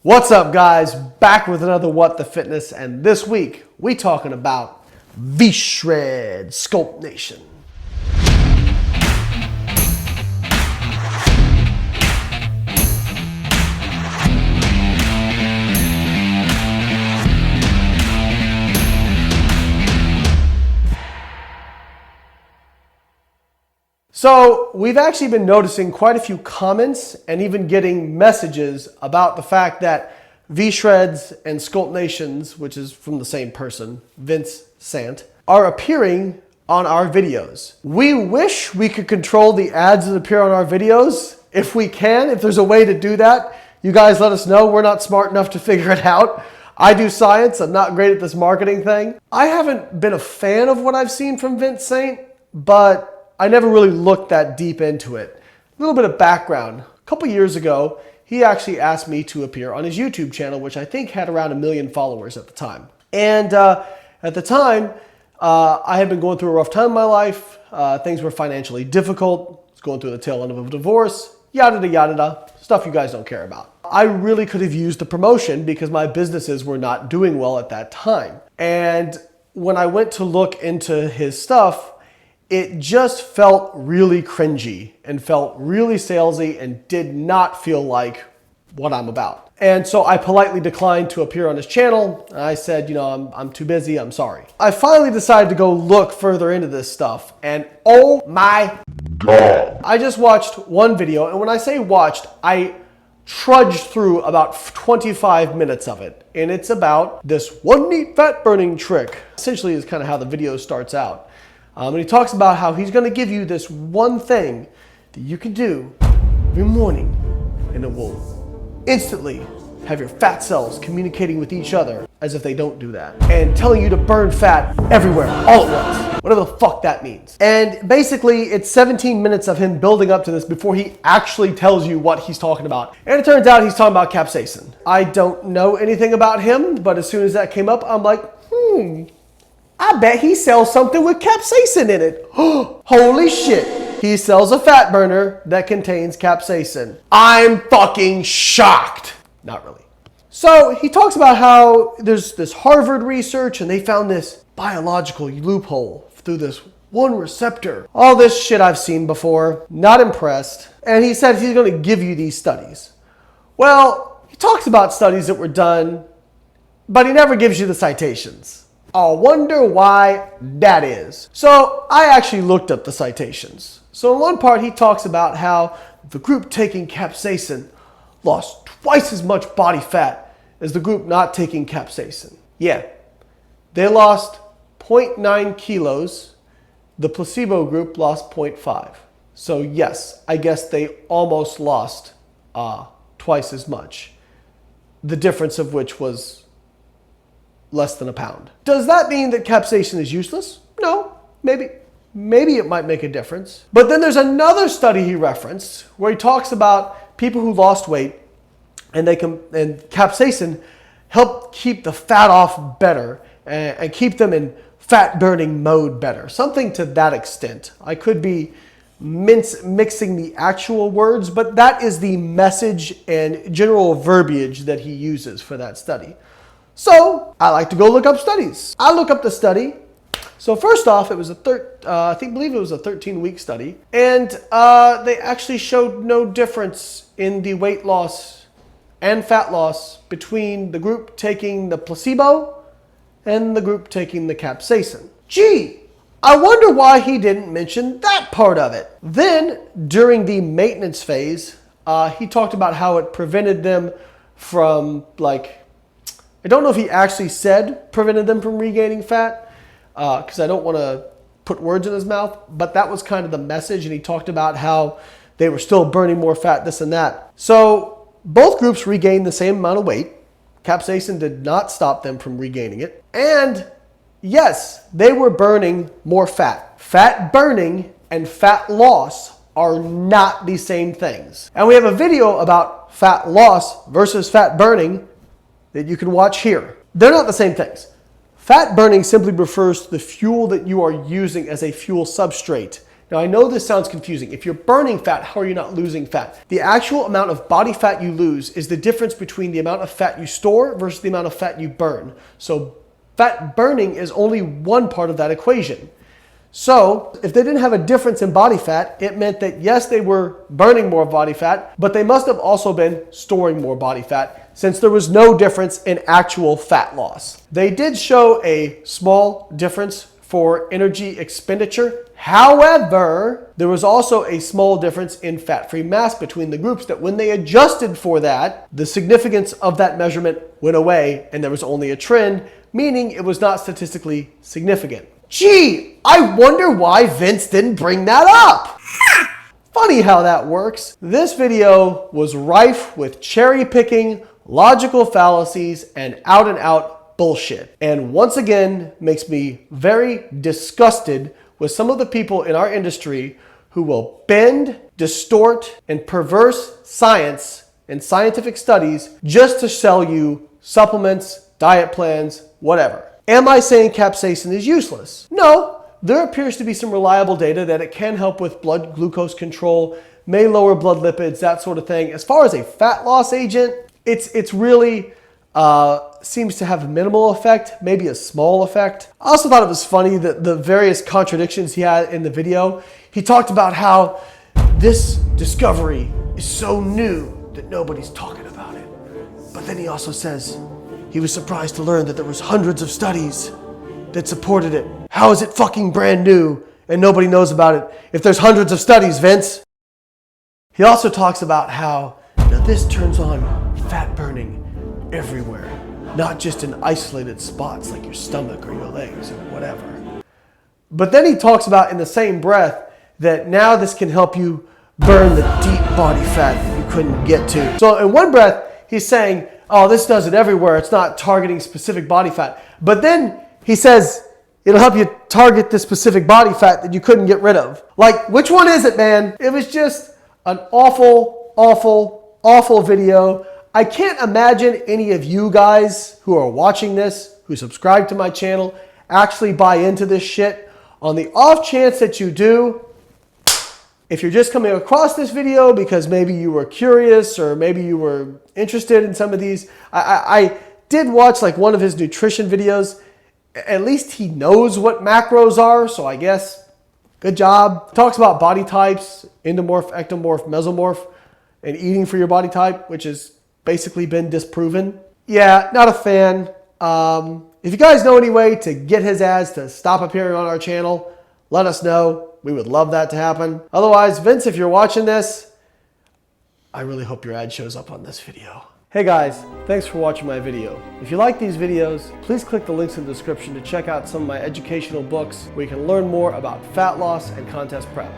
What's up, guys? Back with another What the Fitness, and this week we talking about V-Shred Sculpt Nation. So we've actually been noticing quite a few comments and even getting messages about the fact that V-Shreds and Sculpt Nations, which is from the same person, Vince Sant, are appearing on our videos. We wish we could control the ads that appear on our videos. If we can, if there's a way to do that, you guys let us know. We're not smart enough to figure it out. I do science. I'm not great at this marketing thing. I haven't been a fan of what I've seen from Vince Sant, but I never really looked that deep into it. A little bit of background. A couple years ago, he actually asked me to appear on his YouTube channel, which I think had around 1 million followers at the time. And at the time, I had been going through a rough time in my life. Things were financially difficult. I was going through the tail end of a divorce, yada yada, stuff you guys don't care about. I really could have used the promotion because my businesses were not doing well at that time. And when I went to look into his stuff, it just felt really cringy and felt really salesy and did not feel like what I'm about. And so I politely declined to appear on his channel. I said, I'm too busy, I'm sorry. I finally decided to go look further into this stuff, and oh my God. I just watched one video, and when I say watched, I trudged through about 25 minutes of it. And it's about this one neat fat burning trick. Essentially is kind of how the video starts out. And he talks about how he's going to give you this one thing that you can do every morning, and it will instantly have your fat cells communicating with each other as if they don't do that, and telling you to burn fat everywhere, all at once, whatever the fuck that means. And basically, it's 17 minutes of him building up to this before he actually tells you what he's talking about. And it turns out he's talking about capsaicin. I don't know anything about him, but as soon as that came up, I'm like, I bet he sells something with capsaicin in it. Holy shit. He sells a fat burner that contains capsaicin. I'm fucking shocked. Not really. So he talks about how there's this Harvard research and they found this biological loophole through this one receptor. All this shit I've seen before. Not impressed. And he said he's going to give you these studies. Well, he talks about studies that were done, but he never gives you the citations. I wonder why that is. So I actually looked up the citations. So in one part, he talks about how the group taking capsaicin lost twice as much body fat as the group not taking capsaicin. Yeah, they lost 0.9 kilos. The placebo group lost 0.5. So yes, I guess they almost lost twice as much. The difference of which was less than a pound. Does that mean that capsaicin is useless? No, maybe. Maybe it might make a difference. But then there's another study he referenced where he talks about people who lost weight and capsaicin helped keep the fat off better and keep them in fat burning mode better. Something to that extent. I could be mixing the actual words, but that is the message and general verbiage that he uses for that study. So I like to go look up studies. I look up the study. So first off, it was I believe it was a 13-week study, and they actually showed no difference in the weight loss and fat loss between the group taking the placebo and the group taking the capsaicin. Gee, I wonder why he didn't mention that part of it. Then during the maintenance phase, he talked about how it prevented them from I don't know if he actually said prevented them from regaining fat, because I don't want to put words in his mouth, but that was kind of the message, and he talked about how they were still burning more fat, this and that. So both groups regained the same amount of weight. Capsaicin did not stop them from regaining it. And yes, they were burning more fat. Fat burning and fat loss are not the same things. And we have a video about fat loss versus fat burning that you can watch here. They're not the same things. Fat burning simply refers to the fuel that you are using as a fuel substrate. Now I know this sounds confusing. If you're burning fat, how are you not losing fat? The actual amount of body fat you lose is the difference between the amount of fat you store versus the amount of fat you burn. So fat burning is only one part of that equation. So if they didn't have a difference in body fat, it meant that yes, they were burning more body fat, but they must have also been storing more body fat since there was no difference in actual fat loss. They did show a small difference for energy expenditure. However, there was also a small difference in fat-free mass between the groups that when they adjusted for that, the significance of that measurement went away and there was only a trend, meaning it was not statistically significant. Gee, I wonder why Vince didn't bring that up. Funny how that works. This video was rife with cherry picking, logical fallacies, and out bullshit. And once again, makes me very disgusted with some of the people in our industry who will bend, distort, and perverse science and scientific studies just to sell you supplements, diet plans, whatever. Am I saying capsaicin is useless? No, there appears to be some reliable data that it can help with blood glucose control, may lower blood lipids, that sort of thing. As far as a fat loss agent, it's really seems to have minimal effect, maybe a small effect. I also thought it was funny that the various contradictions he had in the video. He talked about how this discovery is so new that nobody's talking about it. But then he also says he was surprised to learn that there was hundreds of studies that supported it. How is it fucking brand new and nobody knows about it if there's hundreds of studies, Vince? He also talks about how this turns on fat burning everywhere, not just in isolated spots like your stomach or your legs or whatever. But then he talks about in the same breath that now this can help you burn the deep body fat that you couldn't get to. So in one breath, he's saying, oh, this does it everywhere. It's not targeting specific body fat. But then he says, it'll help you target the specific body fat that you couldn't get rid of. Like, which one is it, man? It was just an awful, awful, awful video. I can't imagine any of you guys who are watching this, who subscribe to my channel, actually buy into this shit. On the off chance that you do, if you're just coming across this video because maybe you were curious or maybe you were interested in some of these, I did watch like one of his nutrition videos. At least he knows what macros are, so I guess good job. Talks about body types, endomorph, ectomorph, mesomorph, and eating for your body type, which has basically been disproven. Yeah, not a fan. If you guys know any way to get his ads to stop appearing on our channel, let us know. We would love that to happen. Otherwise, Vince, if you're watching this, I really hope your ad shows up on this video. Hey guys, thanks for watching my video. If you like these videos, please click the links in the description to check out some of my educational books where you can learn more about fat loss and contest prep.